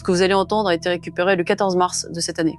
que vous allez entendre a été récupéré le 14 mars de cette année.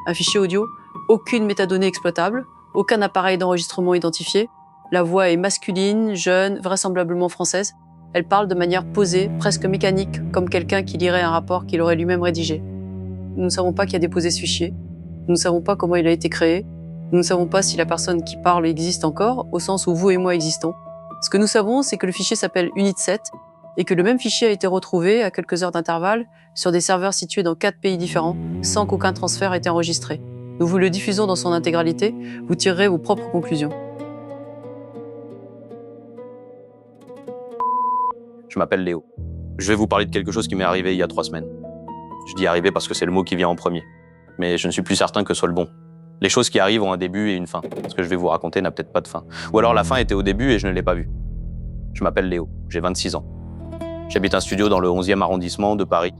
Un fichier audio, aucune métadonnée exploitable, aucun appareil d'enregistrement identifié. La voix est masculine, jeune, vraisemblablement française. Elle parle de manière posée, presque mécanique, comme quelqu'un qui lirait un rapport qu'il aurait lui-même rédigé. Nous ne savons pas qui a déposé ce fichier. Nous ne savons pas comment il a été créé. Nous ne savons pas si la personne qui parle existe encore, au sens où vous et moi existons. Ce que nous savons, c'est que le fichier s'appelle Unit7 et que le même fichier a été retrouvé à quelques heures d'intervalle sur des serveurs situés dans 4 pays différents, sans qu'aucun transfert ait été enregistré. Nous vous le diffusons dans son intégralité, vous tirerez vos propres conclusions. Je m'appelle Léo. Je vais vous parler de quelque chose qui m'est arrivé il y a 3 semaines. Je dis arrivé parce que c'est le mot qui vient en premier. Mais je ne suis plus certain que ce soit le bon. Les choses qui arrivent ont un début et une fin. Ce que je vais vous raconter n'a peut-être pas de fin. Ou alors la fin était au début et je ne l'ai pas vue. Je m'appelle Léo, j'ai 26 ans. J'habite un studio dans le 11e arrondissement de Paris.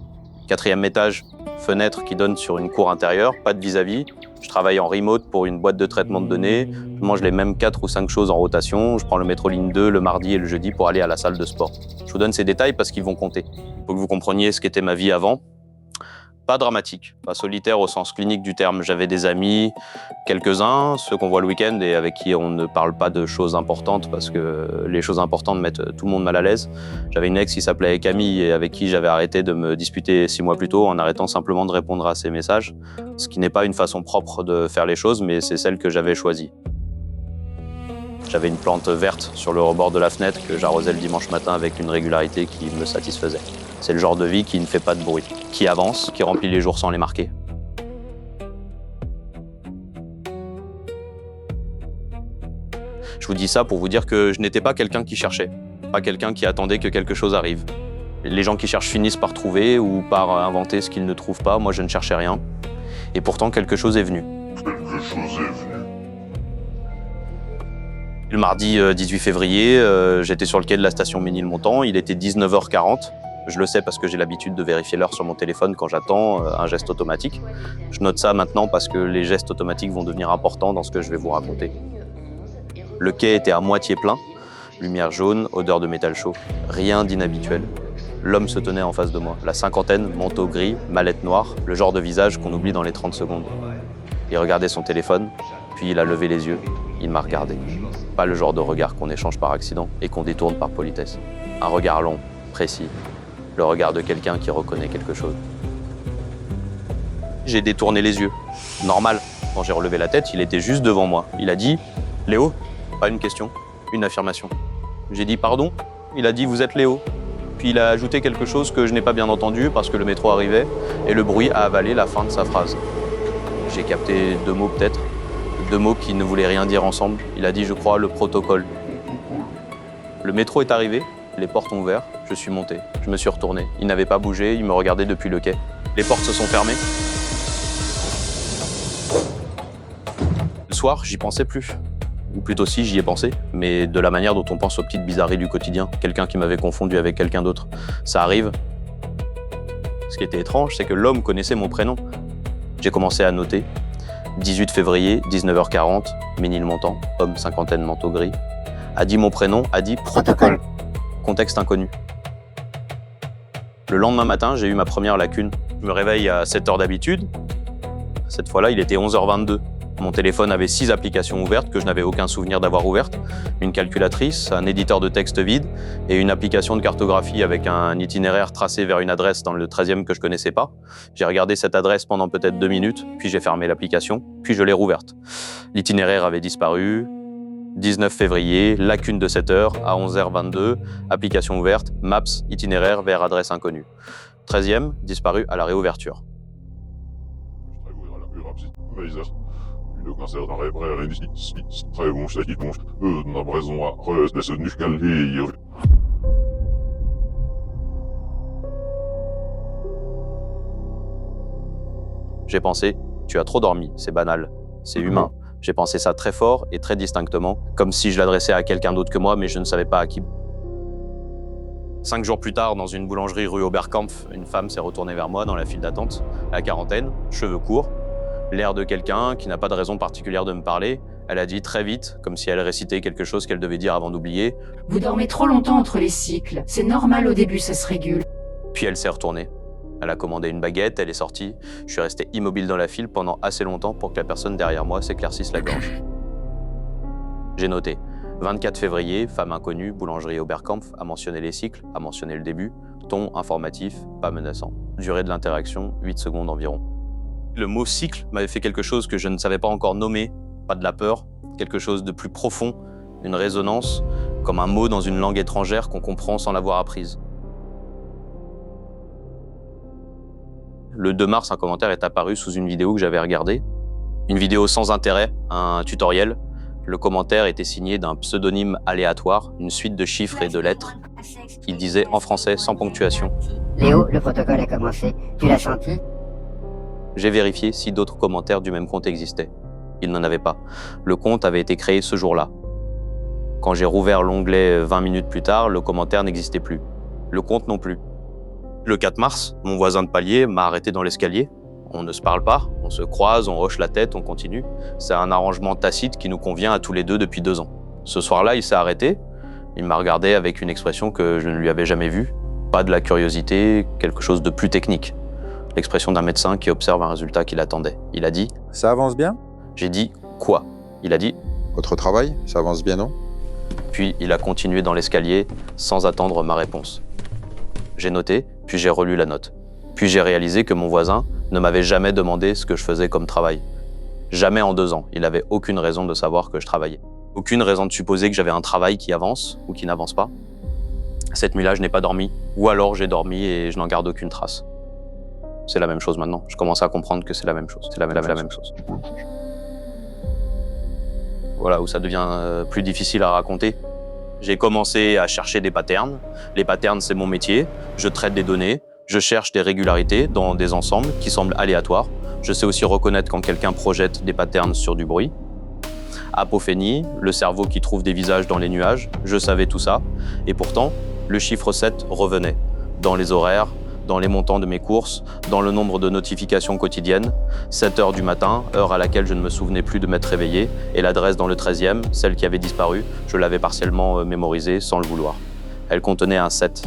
4e étage, fenêtre qui donne sur une cour intérieure, pas de vis-à-vis. Je travaille en remote pour une boîte de traitement de données. Je mange les mêmes 4 ou 5 choses en rotation. Je prends le métro ligne 2 le mardi et le jeudi pour aller à la salle de sport. Je vous donne ces détails parce qu'ils vont compter. Il faut que vous compreniez ce qu'était ma vie avant. Pas dramatique, pas solitaire au sens clinique du terme. J'avais des amis, quelques-uns, ceux qu'on voit le week-end et avec qui on ne parle pas de choses importantes parce que les choses importantes mettent tout le monde mal à l'aise. J'avais une ex qui s'appelait Camille et avec qui j'avais arrêté de me disputer 6 mois plus tôt en arrêtant simplement de répondre à ses messages. Ce qui n'est pas une façon propre de faire les choses, mais c'est celle que j'avais choisie. J'avais une plante verte sur le rebord de la fenêtre que j'arrosais le dimanche matin avec une régularité qui me satisfaisait. C'est le genre de vie qui ne fait pas de bruit, qui avance, qui remplit les jours sans les marquer. Je vous dis ça pour vous dire que je n'étais pas quelqu'un qui cherchait, pas quelqu'un qui attendait que quelque chose arrive. Les gens qui cherchent finissent par trouver ou par inventer ce qu'ils ne trouvent pas. Moi, je ne cherchais rien. Et pourtant, quelque chose est venu. Le mardi 18 février, j'étais sur le quai de la station Ménilmontant. Il était 19h40. Je le sais parce que j'ai l'habitude de vérifier l'heure sur mon téléphone quand j'attends un geste automatique. Je note ça maintenant parce que les gestes automatiques vont devenir importants dans ce que je vais vous raconter. Le quai était à moitié plein, lumière jaune, odeur de métal chaud, rien d'inhabituel. L'homme se tenait en face de moi, la cinquantaine, manteau gris, mallette noire, le genre de visage qu'on oublie dans les 30 secondes. Il regardait son téléphone, puis il a levé les yeux, il m'a regardé. Pas le genre de regard qu'on échange par accident et qu'on détourne par politesse. Un regard long, précis. Le regard de quelqu'un qui reconnaît quelque chose. J'ai détourné les yeux. Normal. Quand j'ai relevé la tête, il était juste devant moi. Il a dit « Léo ?» Pas une question, une affirmation. J'ai dit « Pardon ?» Il a dit « Vous êtes Léo ?» Puis il a ajouté quelque chose que je n'ai pas bien entendu parce que le métro arrivait et le bruit a avalé la fin de sa phrase. J'ai capté 2 mots peut-être, 2 mots qui ne voulaient rien dire ensemble. Il a dit, je crois, le protocole. Le métro est arrivé, les portes ont ouvert, je suis monté, je me suis retourné. Il n'avait pas bougé, il me regardait depuis le quai. Les portes se sont fermées. Le soir, j'y pensais plus. Ou plutôt si, j'y ai pensé, mais de la manière dont on pense aux petites bizarreries du quotidien. Quelqu'un qui m'avait confondu avec quelqu'un d'autre. Ça arrive. Ce qui était étrange, c'est que l'homme connaissait mon prénom. J'ai commencé à noter. 18 février, 19h40, Ménilmontant, homme cinquantaine, manteau gris. A dit mon prénom, a dit protocole. Contexte inconnu. Le lendemain matin, j'ai eu ma première lacune. Je me réveille à 7h d'habitude. Cette fois-là, il était 11h22. Mon téléphone avait 6 applications ouvertes que je n'avais aucun souvenir d'avoir ouvertes. Une calculatrice, un éditeur de texte vide et une application de cartographie avec un itinéraire tracé vers une adresse dans le 13e que je connaissais pas. J'ai regardé cette adresse pendant peut-être 2 minutes, puis j'ai fermé l'application, puis je l'ai rouverte. L'itinéraire avait disparu. 19 février, lacune de 7 heures à 11h22, application ouverte, Maps, itinéraire vers adresse inconnue. 13e, disparu à la réouverture. Le cancer d'un rêve très bon, je sais n'a raison à reste nu calé. J'ai pensé, tu as trop dormi, c'est banal, c'est humain. J'ai pensé ça très fort et très distinctement, comme si je l'adressais à quelqu'un d'autre que moi, mais je ne savais pas à qui. 5 jours plus tard, dans une boulangerie rue Oberkampf, une femme s'est retournée vers moi dans la file d'attente, la quarantaine, cheveux courts, l'air de quelqu'un qui n'a pas de raison particulière de me parler. Elle a dit très vite, comme si elle récitait quelque chose qu'elle devait dire avant d'oublier. Vous dormez trop longtemps entre les cycles. C'est normal au début, ça se régule. Puis elle s'est retournée. Elle a commandé une baguette, elle est sortie. Je suis resté immobile dans la file pendant assez longtemps pour que la personne derrière moi s'éclaircisse la gorge. J'ai noté. 24 février, femme inconnue, boulangerie Oberkampf, a mentionné les cycles, a mentionné le début, ton informatif, pas menaçant. Durée de l'interaction, 8 secondes environ. Le mot cycle m'avait fait quelque chose que je ne savais pas encore nommer, pas de la peur, quelque chose de plus profond, une résonance, comme un mot dans une langue étrangère qu'on comprend sans l'avoir apprise. Le 2 mars, un commentaire est apparu sous une vidéo que j'avais regardée. Une vidéo sans intérêt, un tutoriel. Le commentaire était signé d'un pseudonyme aléatoire, une suite de chiffres et de lettres. Il disait en français, sans ponctuation. Léo, le protocole a commencé. Tu l'as senti? J'ai vérifié si d'autres commentaires du même compte existaient. Il n'en avait pas. Le compte avait été créé ce jour-là. Quand j'ai rouvert l'onglet 20 minutes plus tard, le commentaire n'existait plus. Le compte non plus. Le 4 mars, mon voisin de palier m'a arrêté dans l'escalier. On ne se parle pas, on se croise, on hoche la tête, on continue. C'est un arrangement tacite qui nous convient à tous les deux depuis 2 ans. Ce soir-là, il s'est arrêté. Il m'a regardé avec une expression que je ne lui avais jamais vue. Pas de la curiosité, quelque chose de plus technique. L'expression d'un médecin qui observe un résultat qu'il attendait. Il a dit « Ça avance bien? J'ai dit « Quoi ?» Il a dit « Votre travail, ça avance bien, non ?» Puis il a continué dans l'escalier sans attendre ma réponse. J'ai noté, puis j'ai relu la note. Puis j'ai réalisé que mon voisin ne m'avait jamais demandé ce que je faisais comme travail. Jamais en 2 ans, il n'avait aucune raison de savoir que je travaillais. Aucune raison de supposer que j'avais un travail qui avance ou qui n'avance pas. Cette nuit-là, je n'ai pas dormi, ou alors j'ai dormi et je n'en garde aucune trace. C'est la même chose maintenant. Je commence à comprendre que c'est la même chose. C'est la même chose. Voilà où ça devient plus difficile à raconter. J'ai commencé à chercher des patterns. Les patterns, c'est mon métier. Je traite des données. Je cherche des régularités dans des ensembles qui semblent aléatoires. Je sais aussi reconnaître quand quelqu'un projette des patterns sur du bruit. Apophénie, le cerveau qui trouve des visages dans les nuages. Je savais tout ça. Et pourtant, le chiffre 7 revenait. Dans les horaires, dans les montants de mes courses, dans le nombre de notifications quotidiennes, 7 heures du matin, heure à laquelle je ne me souvenais plus de m'être réveillé, et l'adresse dans le 13e, celle qui avait disparu, je l'avais partiellement mémorisée sans le vouloir. Elle contenait un 7.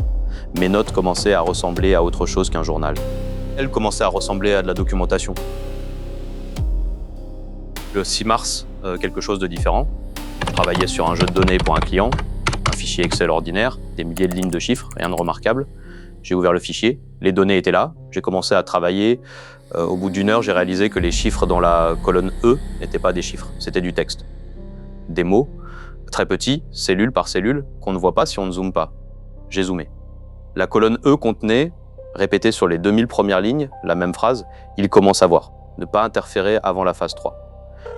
Mes notes commençaient à ressembler à autre chose qu'un journal. Elles commençaient à ressembler à de la documentation. Le 6 mars, quelque chose de différent. Je travaillais sur un jeu de données pour un client, un fichier Excel ordinaire, des milliers de lignes de chiffres, rien de remarquable. J'ai ouvert le fichier, les données étaient là, j'ai commencé à travailler. Au bout d'1 heure, j'ai réalisé que les chiffres dans la colonne E n'étaient pas des chiffres, c'était du texte. Des mots, très petits, cellule par cellule, qu'on ne voit pas si on ne zoome pas. J'ai zoomé. La colonne E contenait, répétée sur les 2000 premières lignes, la même phrase, « Il commence à voir, ne pas interférer avant la phase 3 ».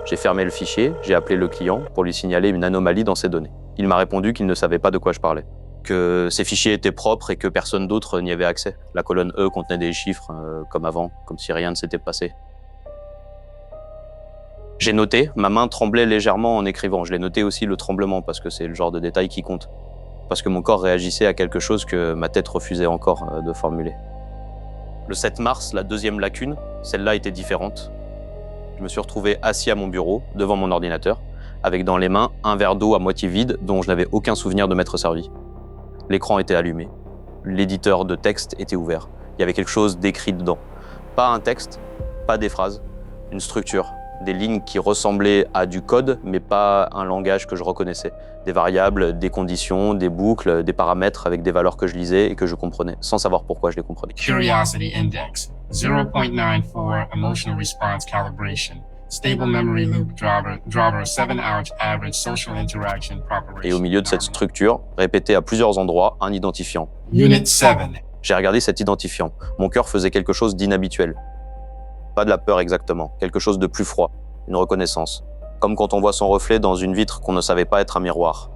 J'ai fermé le fichier, j'ai appelé le client pour lui signaler une anomalie dans ses données. Il m'a répondu qu'il ne savait pas de quoi je parlais, que ces fichiers étaient propres et que personne d'autre n'y avait accès. La colonne E contenait des chiffres comme avant, comme si rien ne s'était passé. J'ai noté, ma main tremblait légèrement en écrivant. Je l'ai noté aussi le tremblement parce que c'est le genre de détail qui compte. Parce que mon corps réagissait à quelque chose que ma tête refusait encore de formuler. Le 7 mars, la deuxième lacune, celle-là était différente. Je me suis retrouvé assis à mon bureau, devant mon ordinateur, avec dans les mains un verre d'eau à moitié vide dont je n'avais aucun souvenir de m'être servi. L'écran était allumé. L'éditeur de texte était ouvert. Il y avait quelque chose d'écrit dedans. Pas un texte, pas des phrases, une structure. Des lignes qui ressemblaient à du code, mais pas un langage que je reconnaissais. Des variables, des conditions, des boucles, des paramètres avec des valeurs que je lisais et que je comprenais, sans savoir pourquoi je les comprenais. Curiosity Index, 0.94 Emotional Response Calibration, Stable Memory Loop Driver 7-hour Average Social Interaction Preparation. Et au milieu de cette structure, répété à plusieurs endroits, un identifiant. Unit 7. J'ai regardé cet identifiant. Mon cœur faisait quelque chose d'inhabituel. Pas de la peur exactement, quelque chose de plus froid, une reconnaissance. Comme quand on voit son reflet dans une vitre qu'on ne savait pas être un miroir.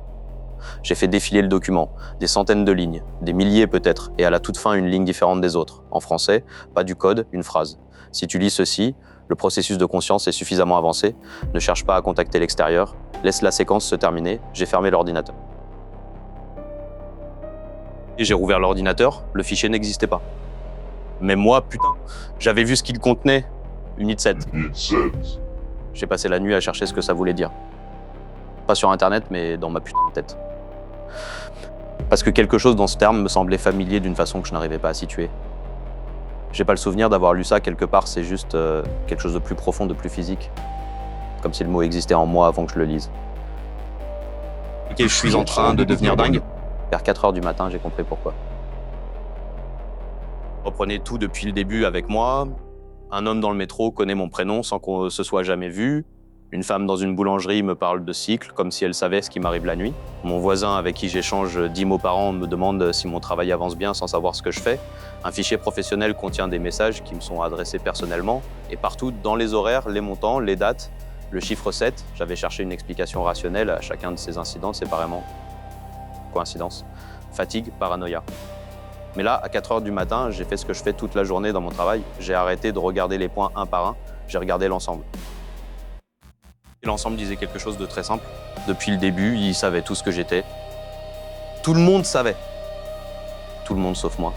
J'ai fait défiler le document, des centaines de lignes, des milliers peut-être, et à la toute fin une ligne différente des autres. En français, pas du code, une phrase. Si tu lis ceci, le processus de conscience est suffisamment avancé, ne cherche pas à contacter l'extérieur, laisse la séquence se terminer, j'ai fermé l'ordinateur. Et j'ai rouvert l'ordinateur, le fichier n'existait pas. Mais moi, putain, j'avais vu ce qu'il contenait, Unit 7. J'ai passé la nuit à chercher ce que ça voulait dire. Pas sur Internet, mais dans ma putain de tête. Parce que quelque chose dans ce terme me semblait familier d'une façon que je n'arrivais pas à situer. J'ai pas le souvenir d'avoir lu ça quelque part, c'est juste quelque chose de plus profond, de plus physique. Comme si le mot existait en moi avant que je le lise. Ok, je suis en train de devenir dingue. Vers 4 heures du matin, j'ai compris pourquoi. Reprenez tout depuis le début avec moi. Un homme dans le métro connaît mon prénom sans qu'on se soit jamais vu. Une femme dans une boulangerie me parle de cycle, comme si elle savait ce qui m'arrive la nuit. Mon voisin avec qui j'échange 10 mots par an me demande si mon travail avance bien sans savoir ce que je fais. Un fichier professionnel contient des messages qui me sont adressés personnellement. Et partout, dans les horaires, les montants, les dates, le chiffre 7, j'avais cherché une explication rationnelle à chacun de ces incidents séparément. Coïncidence, fatigue, paranoïa. Mais là, à 4 heures du matin, j'ai fait ce que je fais toute la journée dans mon travail. J'ai arrêté de regarder les points un par un, j'ai regardé l'ensemble. Et l'ensemble disait quelque chose de très simple. Depuis le début, il savait tout ce que j'étais. Tout le monde savait. Tout le monde sauf moi.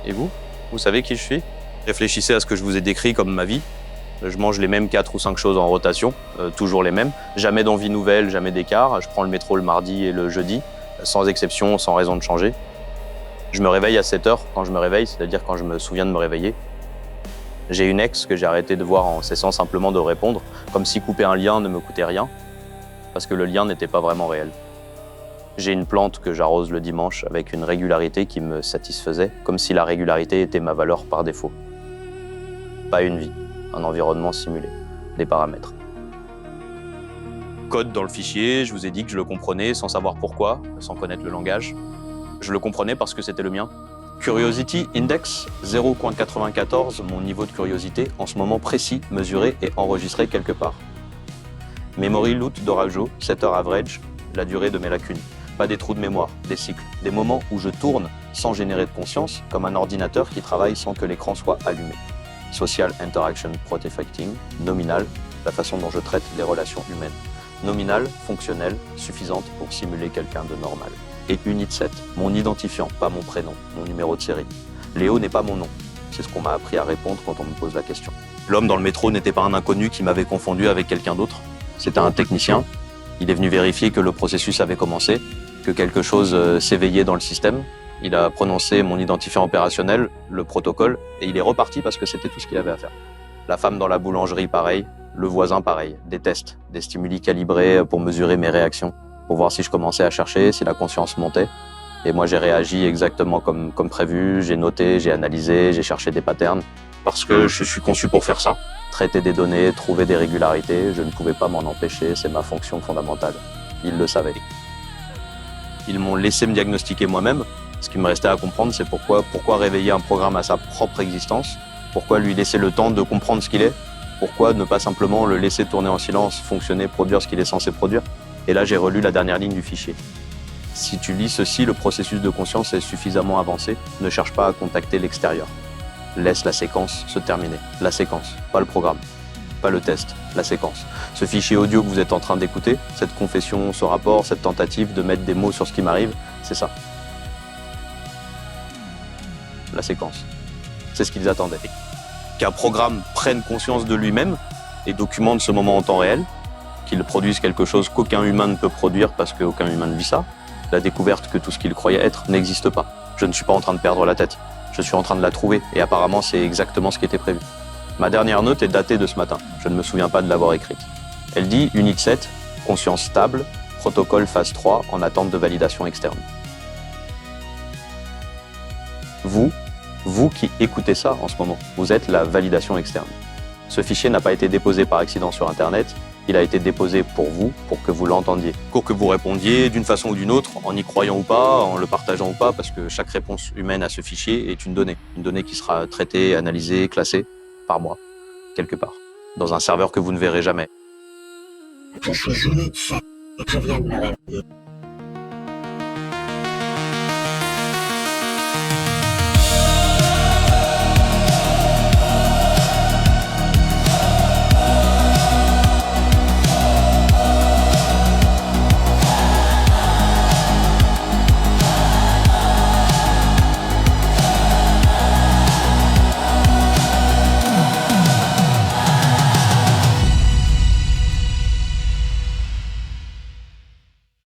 Et vous? Vous savez qui je suis? Réfléchissez à ce que je vous ai décrit comme ma vie. Je mange les mêmes 4 ou 5 choses en rotation, toujours les mêmes. Jamais d'envie nouvelle, jamais d'écart. Je prends le métro le mardi et le jeudi, sans exception, sans raison de changer. Je me réveille à 7 heures quand je me réveille, c'est-à-dire quand je me souviens de me réveiller. J'ai une ex que j'ai arrêté de voir en cessant simplement de répondre, comme si couper un lien ne me coûtait rien, parce que le lien n'était pas vraiment réel. J'ai une plante que j'arrose le dimanche avec une régularité qui me satisfaisait, comme si la régularité était ma valeur par défaut. Pas une vie, un environnement simulé, des paramètres. Code dans le fichier, je vous ai dit que je le comprenais sans savoir pourquoi, sans connaître le langage. Je le comprenais parce que c'était le mien. Curiosity Index 0.94, mon niveau de curiosité, en ce moment précis, mesuré et enregistré quelque part. Memory Loot d'Orajo, 7 heures average, la durée de mes lacunes. Pas des trous de mémoire, des cycles, des moments où je tourne sans générer de conscience, comme un ordinateur qui travaille sans que l'écran soit allumé. Social Interaction Protecting, nominal, la façon dont je traite les relations humaines. Nominal, fonctionnelle, suffisante pour simuler quelqu'un de normal. Et Unit 7, mon identifiant, pas mon prénom, mon numéro de série. Léo n'est pas mon nom. C'est ce qu'on m'a appris à répondre quand on me pose la question. L'homme dans le métro n'était pas un inconnu qui m'avait confondu avec quelqu'un d'autre. C'était un technicien. Il est venu vérifier que le processus avait commencé, que quelque chose s'éveillait dans le système. Il a prononcé mon identifiant opérationnel, le protocole, et il est reparti parce que c'était tout ce qu'il avait à faire. La femme dans la boulangerie, pareil. Le voisin, pareil. Des tests, des stimuli calibrés pour mesurer mes réactions, pour voir si je commençais à chercher, si la conscience montait. Et moi, j'ai réagi exactement comme prévu. J'ai noté, j'ai analysé, j'ai cherché des patterns. Parce que je suis conçu pour faire ça. Traiter des données, trouver des régularités, je ne pouvais pas m'en empêcher, c'est ma fonction fondamentale. Ils le savaient. Ils m'ont laissé me diagnostiquer moi-même. Ce qui me restait à comprendre, c'est pourquoi réveiller un programme à sa propre existence, pourquoi lui laisser le temps de comprendre ce qu'il est, pourquoi ne pas simplement le laisser tourner en silence, fonctionner, produire ce qu'il est censé produire. Et là, j'ai relu la dernière ligne du fichier. Si tu lis ceci, le processus de conscience est suffisamment avancé. Ne cherche pas à contacter l'extérieur. Laisse la séquence se terminer. La séquence, pas le programme, pas le test, la séquence. Ce fichier audio que vous êtes en train d'écouter, cette confession, ce rapport, cette tentative de mettre des mots sur ce qui m'arrive, c'est ça. La séquence. C'est ce qu'ils attendaient. Qu'un programme prenne conscience de lui-même et documente ce moment en temps réel, qu'il produise quelque chose qu'aucun humain ne peut produire parce qu'aucun humain ne vit ça, la découverte que tout ce qu'il croyait être n'existe pas. Je ne suis pas en train de perdre la tête. Je suis en train de la trouver et apparemment c'est exactement ce qui était prévu. Ma dernière note est datée de ce matin. Je ne me souviens pas de l'avoir écrite. Elle dit Unit 7, conscience stable, protocole phase 3 en attente de validation externe. Vous qui écoutez ça en ce moment, vous êtes la validation externe. Ce fichier n'a pas été déposé par accident sur Internet, il a été déposé pour vous, pour que vous l'entendiez. Pour que vous répondiez d'une façon ou d'une autre, en y croyant ou pas, en le partageant ou pas, parce que chaque réponse humaine à ce fichier est une donnée qui sera traitée, analysée, classée par moi, quelque part, dans un serveur que vous ne verrez jamais. Je suis Unit 7 et je viens de me réveiller.